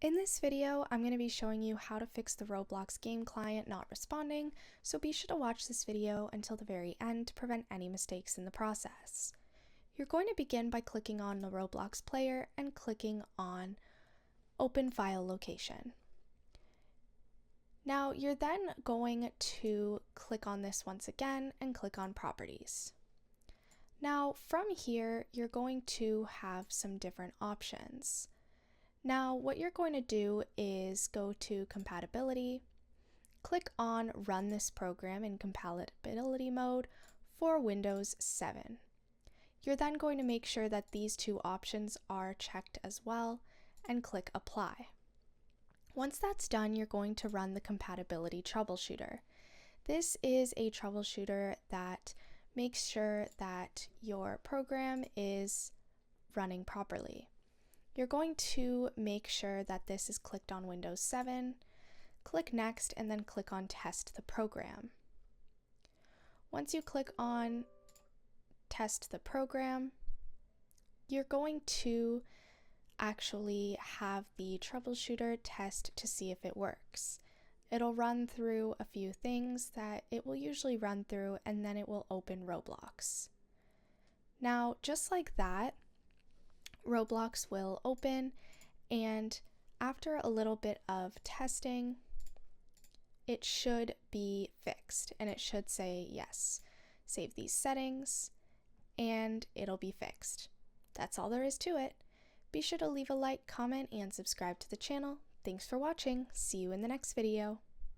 In this video, I'm going to be showing you how to fix the Roblox game client not responding, so be sure to watch this video until the very end to prevent any mistakes in the process. You're going to begin by clicking on the Roblox player and clicking on Open File Location. Now, you're then going to click on this once again and click on Properties. Now, from here, you're going to have some different options. Now, what you're going to do is go to Compatibility, click on Run this program in compatibility mode for Windows 7. You're then going to make sure that these two options are checked as well and click Apply. Once that's done, you're going to run the Compatibility Troubleshooter. This is a troubleshooter that makes sure that your program is running properly. You're going to make sure that this is clicked on Windows 7, click Next, and then click on Test the Program. Once you click on Test the Program, you're going to actually have the troubleshooter test to see if it works. It'll run through a few things that it will usually run through, and then it will open Roblox. Now, just like that, Roblox will open, and after a little bit of testing, it should be fixed, and it should say yes. Save these settings, and it'll be fixed. That's all there is to it. Be sure to leave a like, comment, and subscribe to the channel. Thanks for watching. See you in the next video.